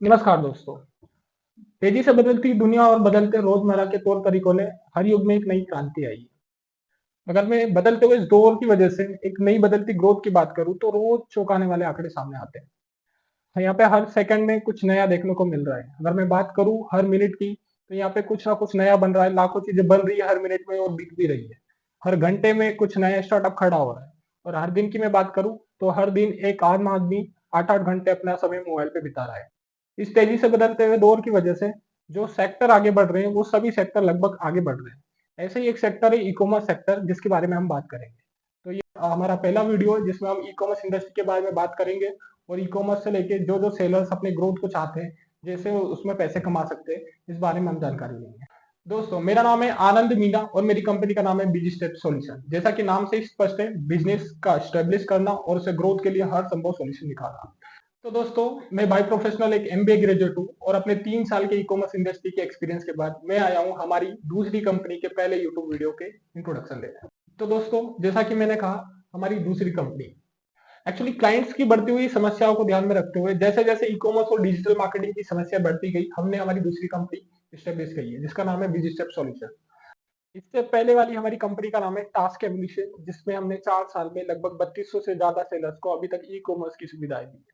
नमस्कार दोस्तों। तेजी से बदलती दुनिया और बदलते रोजमर्रा के तौर तरीकों ने हर युग में एक नई क्रांति आई है। अगर मैं बदलते हुए इस दौर की वजह से एक नई बदलती ग्रोथ की बात करूं तो रोज चौंकाने वाले आंकड़े सामने आते हैं। यहाँ पे हर सेकंड में कुछ नया देखने को मिल रहा है। अगर मैं बात करूं हर मिनट की, तो यहाँ पे कुछ ना कुछ नया बन रहा है। लाखों चीजें बन रही है हर मिनट में और बिक भी रही है। हर घंटे में कुछ नया स्टार्टअप खड़ा हो रहा है। और हर दिन की मैं बात करूं तो हर दिन एक आम आदमी 8-8 घंटे अपना समय मोबाइल पे बिता रहा है। इस तेजी से बदलते हुए दौर की वजह से जो सेक्टर आगे बढ़ रहे हैं वो सभी सेक्टर लगभग आगे बढ़ रहे हैं। ऐसे ही एक सेक्टर है ई कॉमर्स सेक्टर, जिसके बारे में हम बात करेंगे। तो ये हमारा पहला वीडियो है जिसमें हम ई कॉमर्स इंडस्ट्री के बारे में बात करेंगे और ई कॉमर्स से लेके जो जो सेलर्स अपने ग्रोथ को चाहते हैं, जैसे वो उसमें पैसे कमा सकते हैं, इस बारे में हम जानकारी लेंगे। दोस्तों, मेरा नाम है आनंद मीना और मेरी कंपनी का नाम है बिजी स्टेप सॉल्यूशन। जैसा कि नाम से स्पष्ट है, बिजनेस का स्टेब्लिश करना और उसे ग्रोथ के लिए हर संभव सॉल्यूशन निकालना। तो दोस्तों, मैं बाय प्रोफेशनल एक एमबीए ग्रेजुएट हूँ और अपने 3 साल के ई कॉमर्स इंडस्ट्री के एक्सपीरियंस के बाद मैं आया हूँ हमारी दूसरी कंपनी के पहले यूट्यूब वीडियो के इंट्रोडक्शन देने। तो दोस्तों, जैसा कि मैंने कहा, हमारी दूसरी कंपनी एक्चुअली क्लाइंट्स की बढ़ती हुई समस्याओं को ध्यान में रखते हुए जैसे जैसे ई कॉमर्स और डिजिटल मार्केटिंग की समस्या बढ़ती गई, हमने हमारी दूसरी कंपनी स्टेब्लिश की है जिसका नाम है बिजी स्टेप सॉल्यूशन। इससे पहले वाली हमारी कंपनी का नाम है टास्क एवोल्यूशन, जिसमें हमने 4 साल में लगभग 3200 से ज्यादा सेलर्स को अभी तक ई कॉमर्स की सुविधाएं दी है।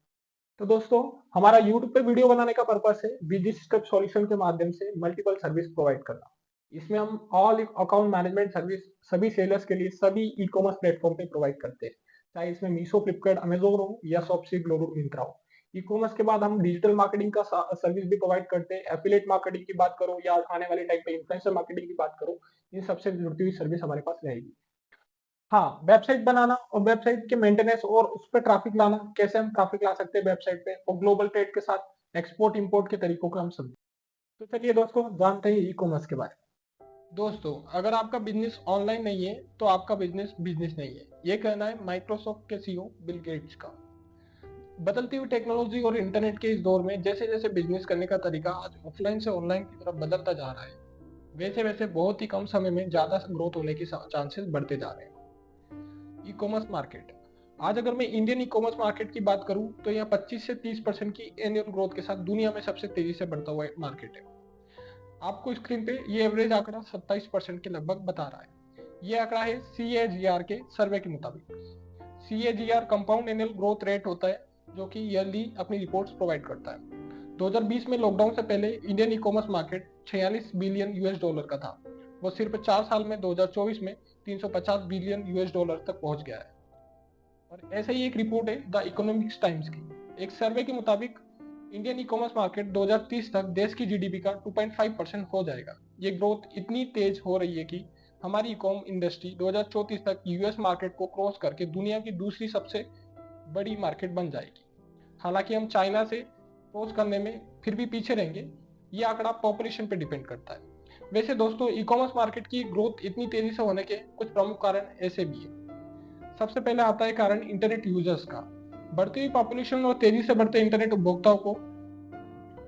तो दोस्तों, हमारा यूट्यूब पे वीडियो बनाने का पर्पस है बिजी स्टेप सॉल्यूशन के माध्यम से मल्टीपल सर्विस प्रोवाइड करना। इसमें हम ऑल अकाउंट मैनेजमेंट सर्विस सभी सेलर्स के लिए सभी ई कॉमर्स प्लेटफॉर्म पे प्रोवाइड करते हैं, चाहे इसमें मीशो, फ्लिपकार्ट, अमेजोन हो या शॉपसी, ग्लोरो, मिंत्रा हो। ई कॉमर्स के बाद हम डिजिटल मार्केटिंग का सर्विस भी प्रोवाइड करते हैं। एफिलिएट मार्केटिंग की बात करो या आने वाले टाइम पे इन्फ्लुएंसर मार्केटिंग की बात करो, इन सबसे जुड़ती हुई सर्विस हमारे पास रहेगी। हाँ, वेबसाइट बनाना और वेबसाइट के मेंटेनेंस और उस पे ट्रैफिक लाना, कैसे हम ट्रैफिक ला सकते हैं वेबसाइट पे, और ग्लोबल ट्रेड के साथ एक्सपोर्ट इंपोर्ट के तरीकों को हम समझें। तो चलिए दोस्तों, जानते हैं ई कॉमर्स के बारे में। दोस्तों, अगर आपका बिजनेस ऑनलाइन नहीं है तो आपका बिजनेस बिजनेस नहीं है, ये कहना है माइक्रोसॉफ्ट के सीईओ बिल गेट्स का। बदलती हुई टेक्नोलॉजी और इंटरनेट के इस दौर में जैसे जैसे बिजनेस करने का तरीका आज ऑफलाइन से ऑनलाइन की तरफ बदलता जा रहा है, वैसे वैसे बहुत ही कम समय में ज्यादा ग्रोथ होने के चांसेस बढ़ते जा रहे हैं। ई कॉमर्स मार्केट, आज अगर मैं इंडियन ई कॉमर्स मार्केट की बात करूं तो यह 25 से 30% की एनुअल ग्रोथ के साथ दुनिया में सबसे तेजी से बढ़ता हुआ मार्केट है। आपको स्क्रीन पे ये एवरेज आंकड़ा 27% के लगभग बता रहा है। ये आंकड़ा है CAGR के सर्वे के मुताबिक। CAGR compound annual growth rate होता है, जो कि ईयरली अपनी रिपोर्ट्स प्रोवाइड करता है। 2020 में लॉकडाउन से पहले Indian e commerce market 46 billion US dollar का था। वो सिर्फ 4 साल में 2024 में 350 बिलियन US डॉलर तक पहुंच गया है। और ऐसे ही एक रिपोर्ट है द इकोनॉमिक्स टाइम्स की। एक सर्वे के मुताबिक इंडियन ई कॉमर्स मार्केट 2030 तक देश की जीडीपी का 2.5% हो जाएगा। ये ग्रोथ इतनी तेज हो रही है कि हमारी ई कॉम इंडस्ट्री 2034 तक यूएस मार्केट को क्रॉस करके दुनिया की दूसरी सबसे बड़ी मार्केट बन जाएगी। हालांकि हम चाइना से क्रॉस करने में फिर भी पीछे रहेंगे। ये आंकड़ा पॉपुलेशन पे डिपेंड करता है। वैसे दोस्तों, ई कॉमर्स मार्केट की ग्रोथ इतनी तेजी से होने के कुछ प्रमुख कारण ऐसे भी है। सबसे पहले आता है कारण इंटरनेट यूजर्स का। बढ़ती हुई पॉपुलेशन और तेजी से बढ़ते इंटरनेट उपभोक्ताओं को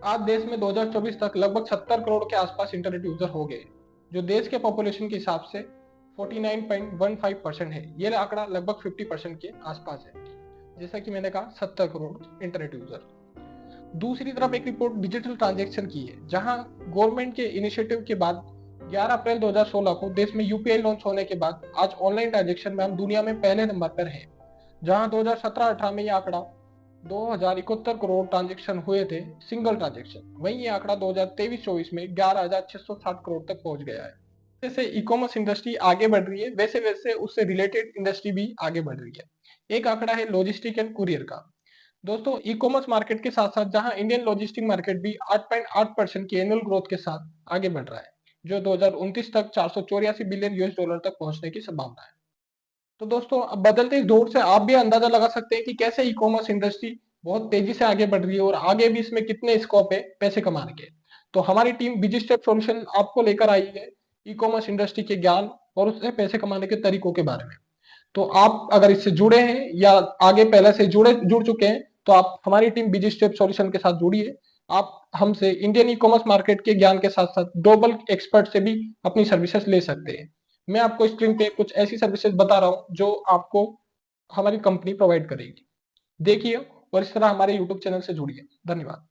आज देश में 2024 तक लगभग 70 करोड़ के आसपास इंटरनेट यूजर हो गए, जो देश के पॉपुलेशन के हिसाब से 49.15% है। ये आंकड़ा लगभग 50% के आसपास है। जैसा कि मैंने कहा, 70 करोड़ इंटरनेट यूजर। दूसरी तरफ एक रिपोर्ट डिजिटल ट्रांजैक्शन की है, जहां गवर्नमेंट के इनिशिएटिव के बाद 11 अप्रैल 2016 को देश में यूपीआई लॉन्च होने के बाद आज ऑनलाइन ट्रांजैक्शन में हम दुनिया में पहले नंबर पर हैं। जहां 2017-18 में यह आंकड़ा 2071 करोड़ ट्रांजैक्शन हुए थे, सिंगल ट्रांजैक्शन। वहीं ये आंकड़ा 2023-24 में 11,660 करोड़ तक पहुंच गया है। जैसे ई कॉमर्स इंडस्ट्री आगे बढ़ रही है, वैसे वैसे उससे रिलेटेड इंडस्ट्री भी आगे बढ़ रही है। एक आंकड़ा है लॉजिस्टिक एंड कुरियर का। दोस्तों, ई कॉमर्स मार्केट के साथ साथ जहां इंडियन लॉजिस्टिक मार्केट भी 8.8% की एनुअल ग्रोथ के साथ आगे बढ़ रहा है, जो 2029 तक 484 बिलियन US डॉलर तक पहुंचने की संभावना है। तो दोस्तों, अब बदलते इस दौर से आप भी अंदाजा लगा सकते हैं कि कैसे ई कॉमर्स इंडस्ट्री बहुत तेजी से आगे बढ़ रही है और आगे भी इसमें कितने स्कोप है पैसे कमाने के। तो हमारी टीम बिजी स्टेप सॉल्यूशन आपको लेकर आई है ई कॉमर्स इंडस्ट्री के ज्ञान और उससे पैसे कमाने के तरीकों के बारे में। तो आप अगर इससे जुड़े हैं या आगे पहले से जुड़ चुके हैं, तो आप हमारी टीम बिजी स्टेप सॉल्यूशन के साथ जुड़िए। आप हमसे इंडियन ई कॉमर्स मार्केट के ज्ञान के साथ साथ ग्लोबल एक्सपर्ट से भी अपनी सर्विसेज ले सकते हैं। मैं आपको स्क्रीन पे कुछ ऐसी सर्विसेज बता रहा हूं जो आपको हमारी कंपनी प्रोवाइड करेगी। देखिए और इस तरह हमारे यूट्यूब चैनल से जुड़िए। धन्यवाद।